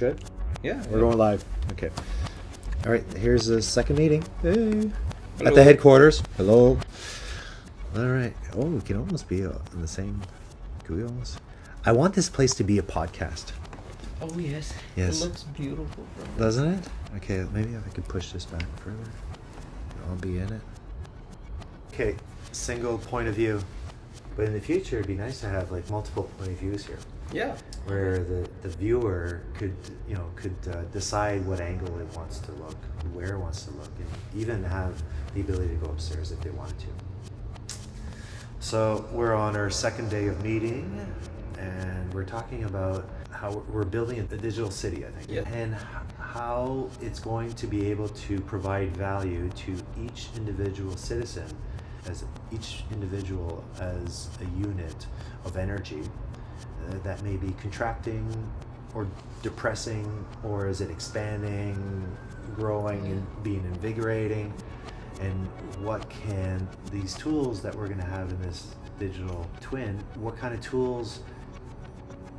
Good? Yeah. We're going live. Okay. All right, here's the second meeting. Hey. Hello. At the headquarters. Hello. All right. Oh, we can almost be in the same... Can we almost... I want this place to be a podcast. Oh, yes. Yes. It looks beautiful. Doesn't it? Okay, maybe if I could push this back further. I'll be in it. Okay, single point of view. But in the future, it'd be nice to have like multiple point of views here. Yeah. Where the viewer could decide what angle it wants to look, where it wants to look, and even have the ability to go upstairs if they wanted to. So we're on our second day of meeting, and we're talking about how we're building a digital city, I think, yeah. and how it's going to be able to provide value to each individual citizen, as each individual as a unit of energy that may be contracting or depressing, or is it expanding, growing, and being invigorating, and what can these tools that we're going to have in this digital twin, what kind of tools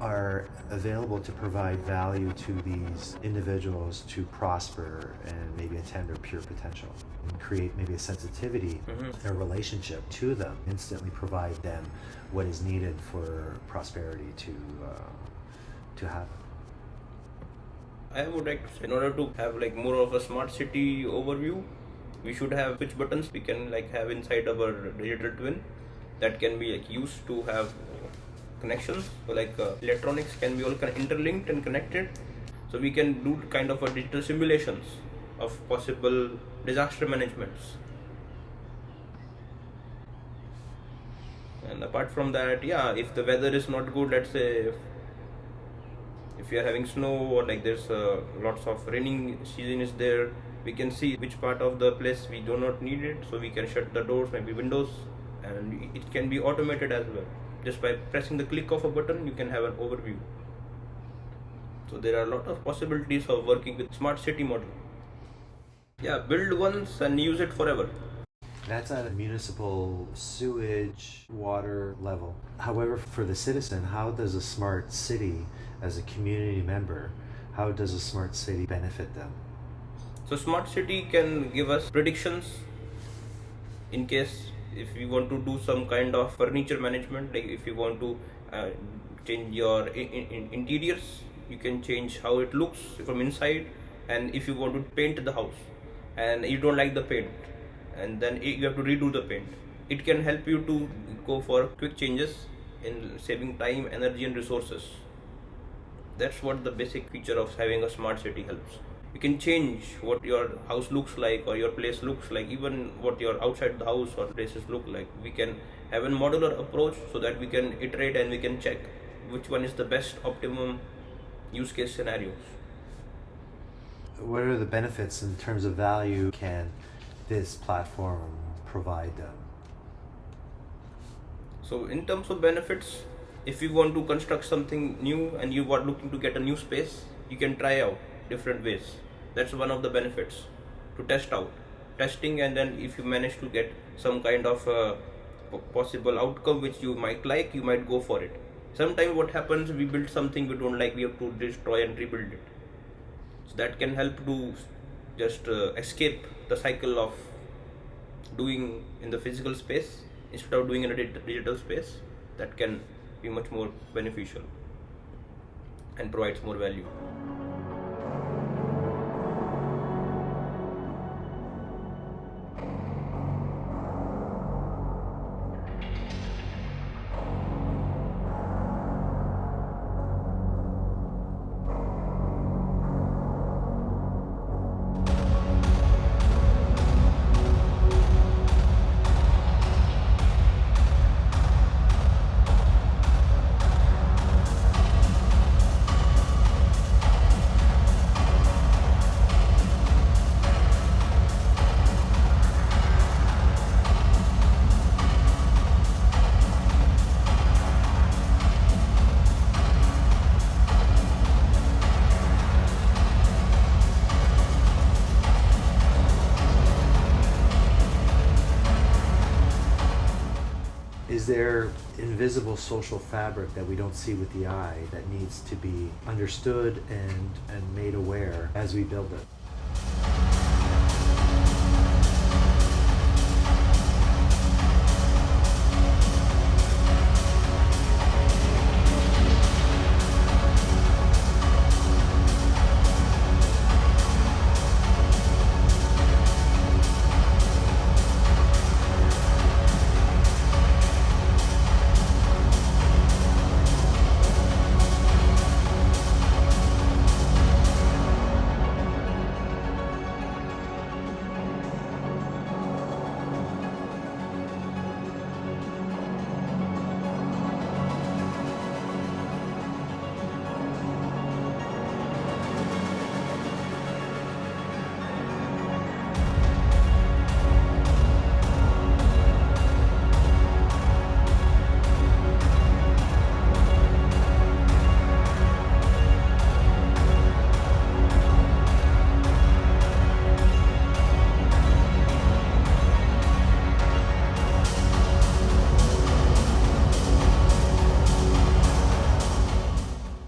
are available to provide value to these individuals to prosper and maybe attain their pure potential, and create maybe a sensitivity, a relationship to them, instantly provide them what is needed for prosperity to happen. I would like to say, in order to have like more of a smart city overview, we should have switch buttons we can like have inside our digital twin that can be like used to have connections. So like electronics can be all interlinked and connected, so we can do kind of a digital simulations of possible disaster managements. And apart from that, yeah, if the weather is not good, let's say if you are having snow, or like there's lots of raining season is there, we can see which part of the place we do not need it, so we can shut the doors, maybe windows, and it can be automated as well. Just by pressing the click of a button, you can have an overview. So there are a lot of possibilities of working with smart city model. Yeah, build once and use it forever. That's at a municipal sewage water level. However, for the citizen, how does a smart city, as a community member, how does a smart city benefit them? So smart city can give us predictions in case if you want to do some kind of furniture management, like if you want to change your interiors, you can change how it looks from inside. And if you want to paint the house and you don't like the paint, and then you have to redo the paint, it can help you to go for quick changes in saving time, energy and resources. That's what the basic feature of having a smart city helps. You can change what your house looks like or your place looks like, even what your outside the house or places look like. We can have a modular approach so that we can iterate and we can check which one is the best optimum use case scenarios. What are the benefits in terms of value can this platform provide them? So in terms of benefits, if you want to construct something new and you are looking to get a new space, you can try out different ways. That's one of the benefits, to test out. Testing, and then if you manage to get some kind of possible outcome which you might like, you might go for it. Sometimes what happens, we build something we don't like, we have to destroy and rebuild it. So that can help to just escape the cycle of doing in the physical space instead of doing in a digital space. That can be much more beneficial and provides more value. Is there invisible social fabric that we don't see with the eye that needs to be understood and made aware as we build it?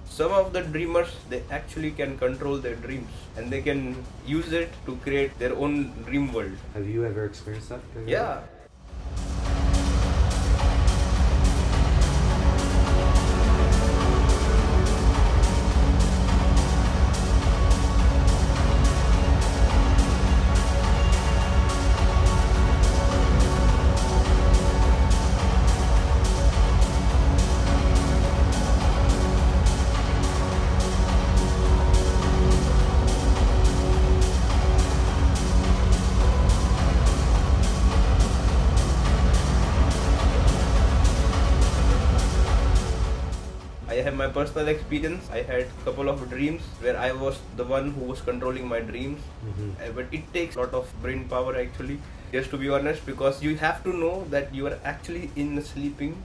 Some of the dreamers, they actually can control their dreams and they can use it to create their own dream world. Have you ever experienced that? Yeah. I have my personal experience. I had a couple of dreams where I was the one who was controlling my dreams. But it takes a lot of brain power actually, just to be honest, because you have to know that you are actually in sleeping.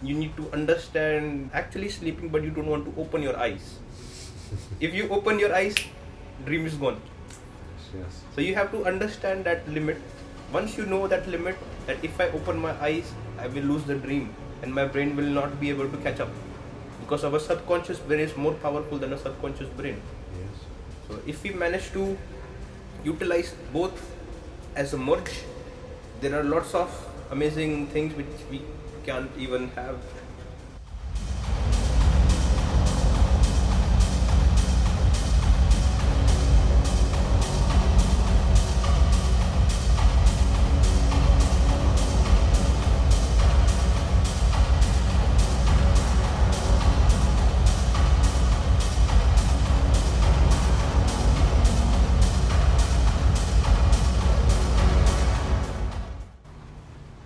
You need to understand actually sleeping, but you don't want to open your eyes. If you open your eyes, dream is gone. Yes. So you have to understand that limit. Once you know that limit, that if I open my eyes, I will lose the dream and my brain will not be able to catch up. Because our subconscious brain is more powerful than a subconscious brain. Yes. So if we manage to utilize both as a merge, there are lots of amazing things which we can't even have.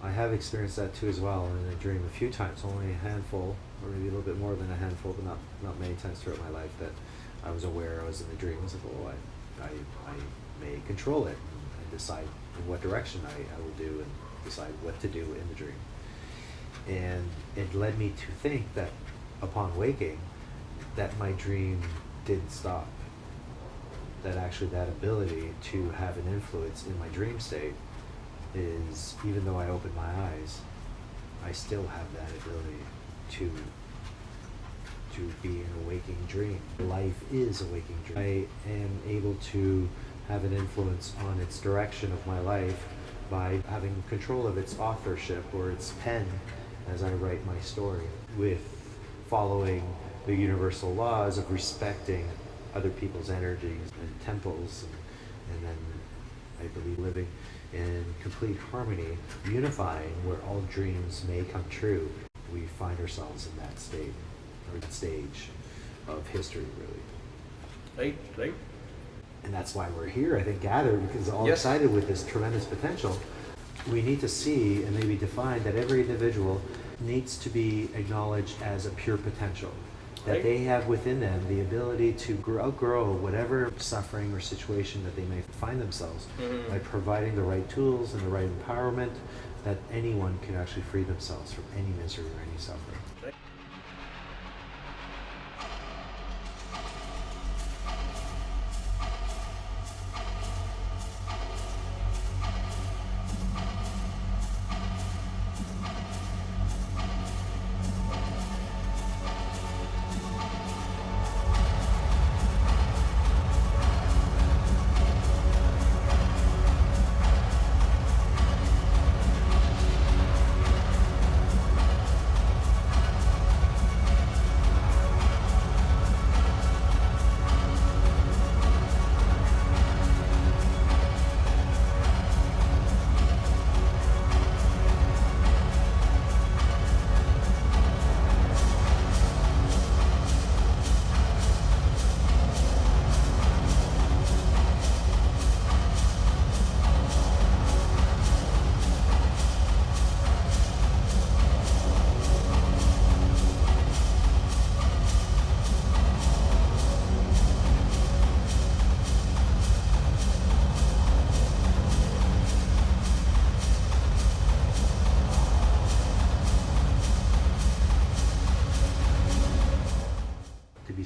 I have experienced that too as well in a dream a few times, only a handful, or maybe a little bit more than a handful, but not many times throughout my life that I was aware I was in the dream. I was like, oh, I may control it and decide in what direction I will do and decide what to do in the dream. And it led me to think that upon waking, that my dream didn't stop. That actually that ability to have an influence in my dream state is, even though I open my eyes, I still have that ability to be in a waking dream. Life is a waking dream. I am able to have an influence on its direction of my life by having control of its authorship or its pen as I write my story, with following the universal laws of respecting other people's energies and temples, and then I believe living in complete harmony, unifying where all dreams may come true. We find ourselves in that state, or that stage of history, really. Right. And that's why we're here, I think, gathered, because all Yes. excited with this tremendous potential. We need to see and maybe define that every individual needs to be acknowledged as a pure potential. That Right. they have within them the ability to outgrow whatever suffering or situation that they may find themselves by providing the right tools and the right empowerment, that anyone can actually free themselves from any misery or any suffering. Right.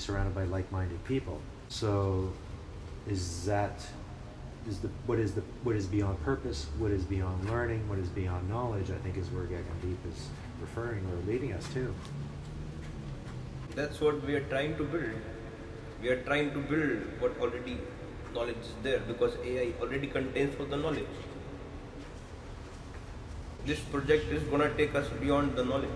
surrounded by like-minded people. So what is beyond purpose, what is beyond learning, what is beyond knowledge, I think is where GIVN is referring or leading us to. That's what we are trying to build. We are trying to build what already knowledge is there, because AI already contains all the knowledge. This project is gonna take us beyond the knowledge.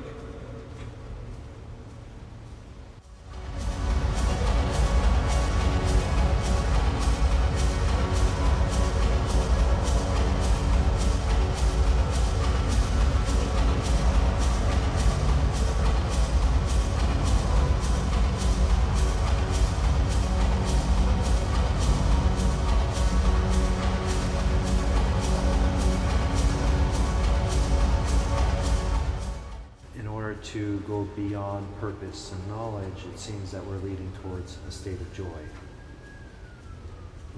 To go beyond purpose and knowledge, it seems that we're leading towards a state of joy.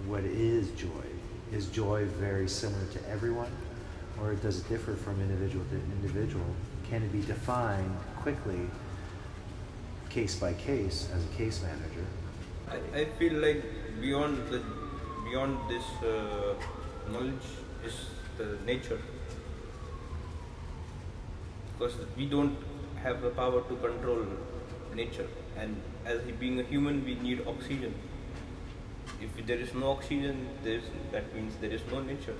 What is joy? Is joy very similar to everyone, or does it differ from individual to individual? Can it be defined quickly, case by case, as a case manager? I feel like beyond this knowledge is the nature, because we don't have the power to control nature, and as being a human we need oxygen. If there is no oxygen, that means there is no nature.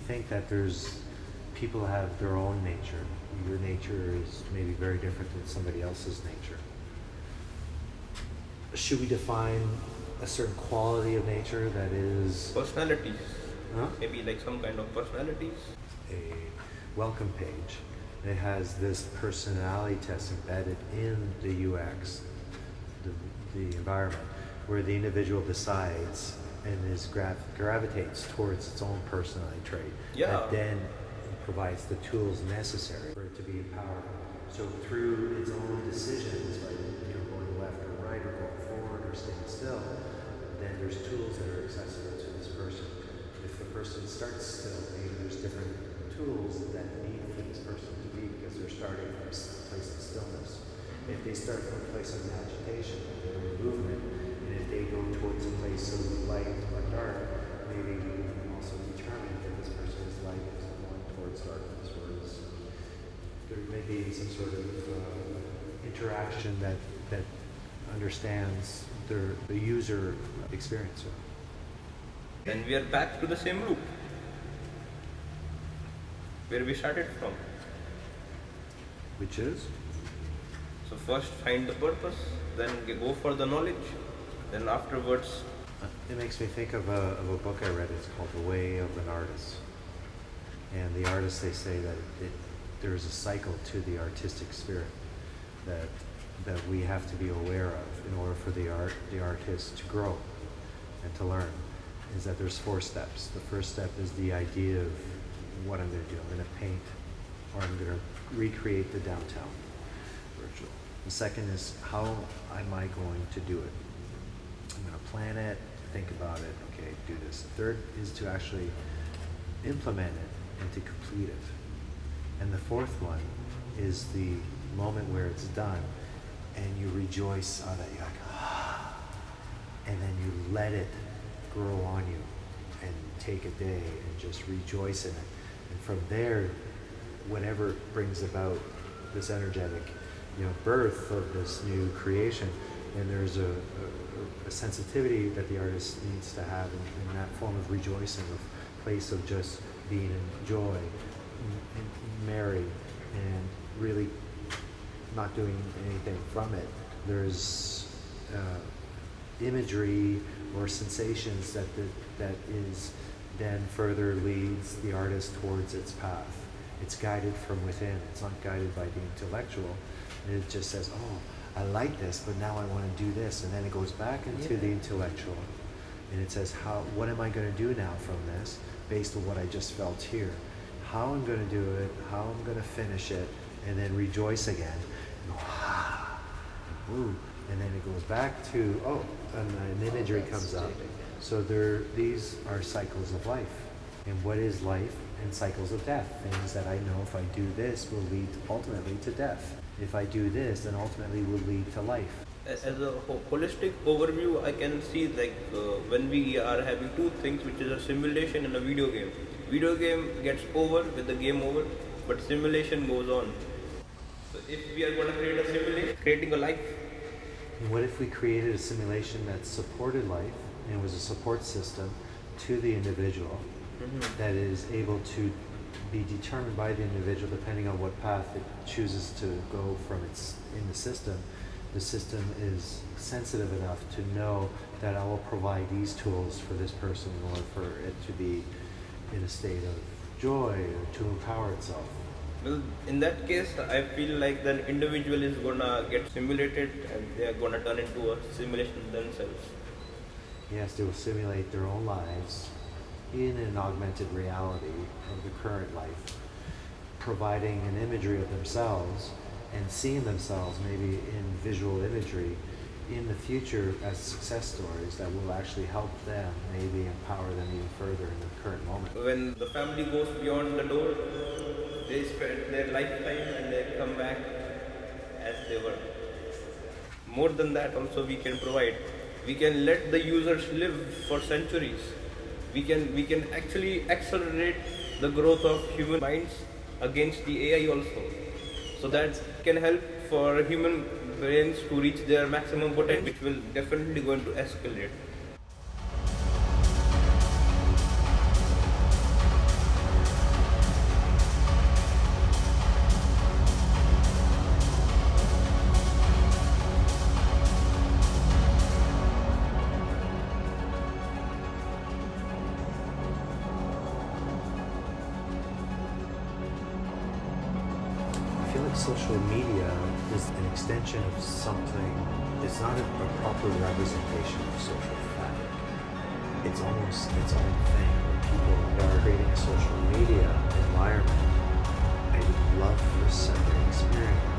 Think that people have their own nature. Your nature is maybe very different than somebody else's nature. Should we define a certain quality of nature that is Personalities. Huh? Maybe like some kind of personalities. A welcome page that has this personality test embedded in the UX, the environment, where the individual decides and gravitates towards its own personality trait. Yeah. That then provides the tools necessary for it to be empowered. So through its own decisions, like going left or right or going forward or staying still, then there's tools that are accessible to this person. If the person starts still, maybe there's different tools that need for this person to be, because they're starting from a place of stillness. If they start from a place of agitation, they're in movement, and if they go towards a place of light or dark, maybe we can also determine that this person is light is going towards darkness, whereas there may be some sort of interaction that understands the user experience. And we are back to the same loop where we started from. Which is? So first find the purpose, then go for the knowledge, then afterwards. It makes me think of a book I read. It's called The Way of an Artist. And the artists, they say that there's a cycle to the artistic spirit that we have to be aware of in order for the artist to grow and to learn. Is that there's 4 steps. The first step is the idea of what I'm going to do. I'm going to paint, or I'm going to recreate the downtown virtual. The second is, how am I going to do it? I'm going to plan it, think about it, okay, do this. The third is to actually implement it and to complete it. And the fourth one is the moment where it's done and you rejoice on it. You're like, ah, and then you let it grow on you and take a day and just rejoice in it. And from there, whatever brings about this energetic, birth of this new creation, and there's a a sensitivity that the artist needs to have in that form of rejoicing, of place of just being in joy, merry, and really not doing anything from it. There's imagery or sensations that is then further leads the artist towards its path. It's guided from within. It's not guided by the intellectual. And it just says, oh, I like this, but now I want to do this. And then it goes back into the intellectual. And it says, what am I going to do now from this based on what I just felt here? How I'm going to do it, how I'm going to finish it, and then rejoice again. And go, ah, woo. And then it goes back to, and an imagery comes up. So these are cycles of life. And what is life? And cycles of death. Things that I know if I do this will lead ultimately to death. If I do this, then ultimately will lead to life. As a holistic overview, I can see when we are having two things, which is a simulation and a video game. Video game gets over with the game over, but simulation goes on. So if we are going to create a simulation, creating a life. And what if we created a simulation that supported life and was a support system to the individual that is able to be determined by the individual depending on what path it chooses to go from in the system. The system is sensitive enough to know that I will provide these tools for this person in order for it to be in a state of joy or to empower itself. Well, in that case, I feel like the individual is gonna get simulated and they are gonna turn into a simulation themselves. Yes, they will simulate their own lives in an augmented reality of the current life, providing an imagery of themselves and seeing themselves maybe in visual imagery in the future as success stories that will actually help them, maybe empower them even further in the current moment. When the family goes beyond the door, they spend their lifetime and they come back as they were. More than that also we can provide. We can let the users live for centuries. We can actually accelerate the growth of human minds against the AI also. So that can help for human brains to reach their maximum potential, which will definitely going to escalate. I feel like social media is an extension of something. It's not a proper representation of social fabric. It's almost its own thing. When people are creating a social media environment, I would love for such an experience